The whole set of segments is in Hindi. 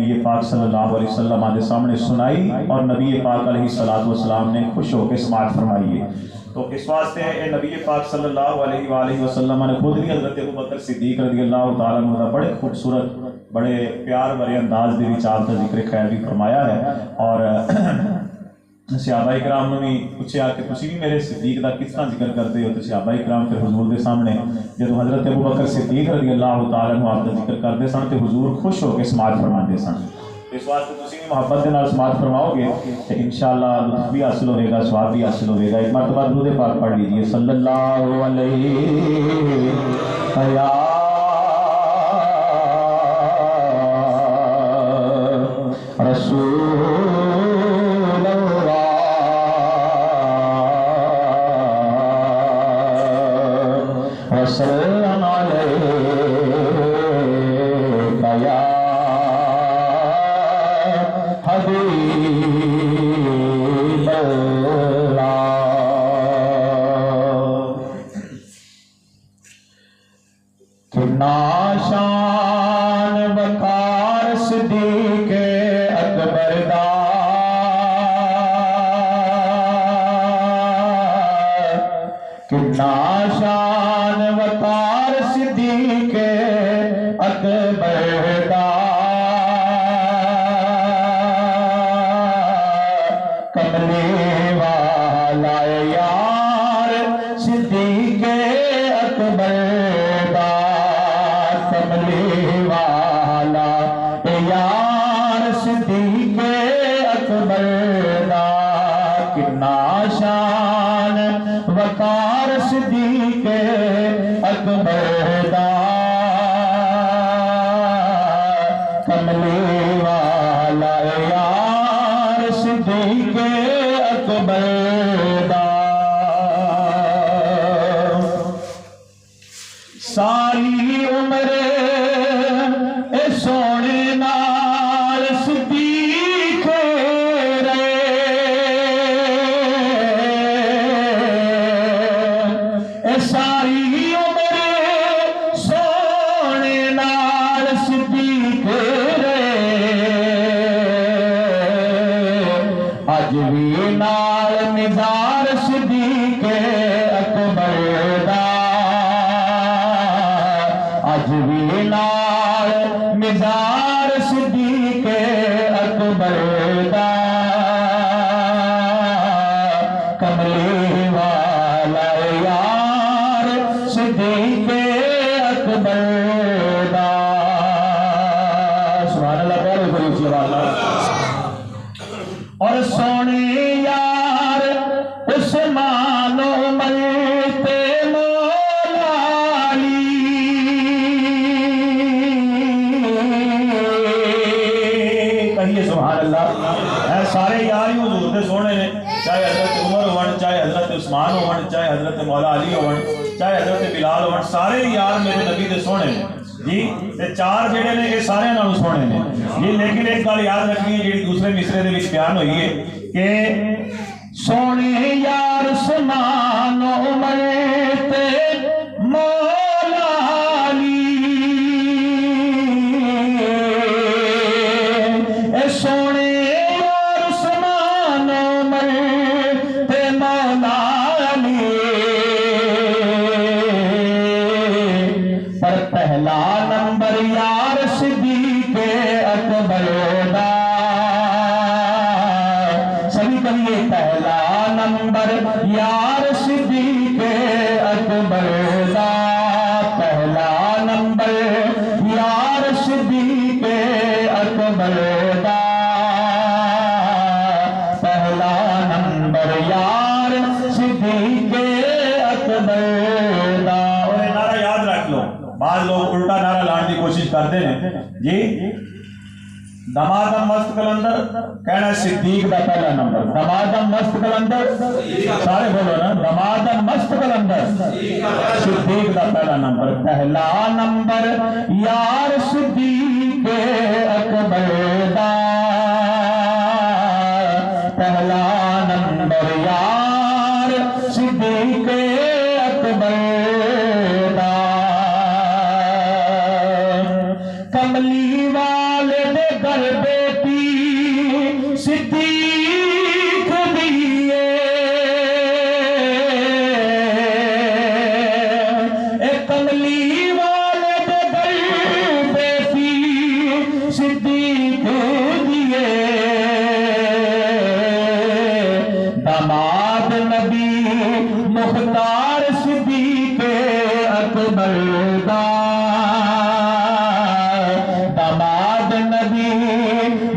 नबी पाक सल्लल्लाहु अलैहि वसल्लम के सामने सुनाई और नबी पाक अलैहिस्सलातु वस्सलाम ने खुश होकर समाअत फरमाई है। तो इस वास्ते नबी पाक सल्लल्लाहु अलैहि वसल्लम ने खुद भी हज़रत अबू बकर सिद्दीक रज़ियल्लाहु ताला अन्हु का बड़े खूबसूरत बड़े प्यार भरे अंदाज के विच आप जिक्र खैर भी फरमाया है। और सहाबा इकराम ने भी पूछा कि तुसी भी मेरे सिद्दीक का किस तरह जिक्र करते हो। तो सहाबा इकराम फिर हुजूर के सामने जो हज़रत अबू बकर सिद्दीक रज़ियल्लाहु ताला अन्हु आप जिक्र करते सन तो हुजूर खुश होकर समाअत फरमाते सन। इस वास्ते तुसी भी मोहब्बत के नाल समाअत फरमाओगे तो इंशाअल्लाह लुत्फ भी हासिल होगा, स्वाब भी हासिल होगा। एक मरतबा दुरूद पाक पढ़ लीजिए सल्लल्लाहु अलैहि या रसूल वसल्लम अलैका या हबीबल्लाह। कितना शान वकार सिद्दीक अकबर दा, कितना शान वकार सिद्दीक अकबर दा। कमले वाला यार सिद्दीक अकबर दा, कमले वाला यार सिद्दीक अकबर दा। कितना शान वकार सिद्दीक अकबर दा, कमले वाला यार सिद्दीक अकबर दा। सारी उम्र ए सोने नाल सिद्दीक रहे, ए सारी उम्र सोने नाल सिद्दीक रहे। अज भी नाल निज़ार सिद्दीक अकबर दा, अज भी नाल निज़ार सिद्दीक अकबर दा। कमले वाला यार सिद्दीक अकबर दा। सुभान अल्लाह, प्यारे बड़ी ऊंची आवाज़ में। और सोने यार उस्मानो मलते मौला अली, कहिए सुभान अल्लाह। सारे यार ही हुजूर दे सोने ने, चाहे हजरत उमर होवन, चाहे हजरत उस्मान होवन, चाहे हजरत मौला अली होवन, चाहे हजरत बिलाल होवन, सारे यार मेरे नबी दे सोने ने जी। ते चार जेड़े ने ये सारे नालों सोने ने जी। लेकिन एक गल याद रखनी है जी दूसरे मिसरे दे विच बयान हुई है कि सोने यार उस्मानो मलते मौला अली, ए सोने यार उस्मानो मलते मौला अली। पर पहला नंबर यार सिद्दीक अकबर दा। सभी कहिए पहला नंबर यार सिद्दीक अकबर दा, पहला नंबर यार सिद्दीक अकबर दा, पहला नंबर यार सिद्दीक अकबर दा। और ये नारा याद रख लो, बाद लोग उल्टा नारा लाने की कोशिश करते हैं जी। दमादम मस्त कलंदर कहना सिद्दीक का पहला नंबर, दमादम मस्त कलंदर सारे बोलो ना, दमादम मस्त कलंदर सिद्दीक का पहला नंबर। पहला नंबर यार सिद्दीक अकबर दा, पहला नंबर यार सिद्दीक अकबर दा। कमली वाले दे घर बेटी सिद्दीक दिए, एक कमली वाले बेटी सिद्दीक दिए, दामाद नबी मुख्तार सिद्दीक अकबर दा, दामाद नबी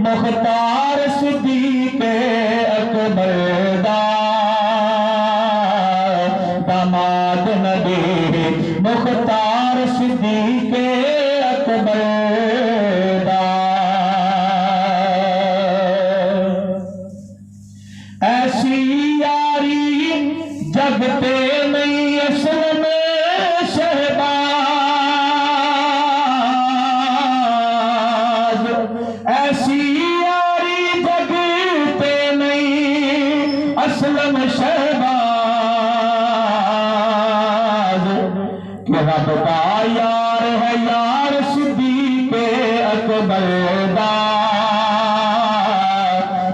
मुख्तार सिद्दीक अकबर दा, दामाद नबी मुख्तार सिद्दीक अकबर दा। ऐसी यारी जगते नहीं असल में शहबाज, ऐसी यारी जगते नहीं असल में शहबाज, कि रब का यार है यार सिद्दीक अकबर दा,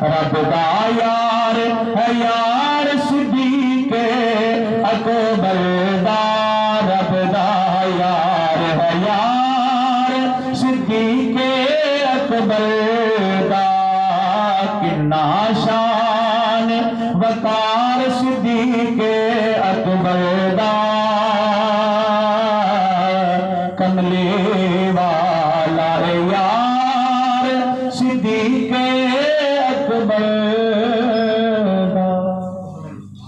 रब का यार है यार सिद्दीक अकबर दा, रब दा यार है यार सिद्दीक अकबर दा। किन्ना शान वकार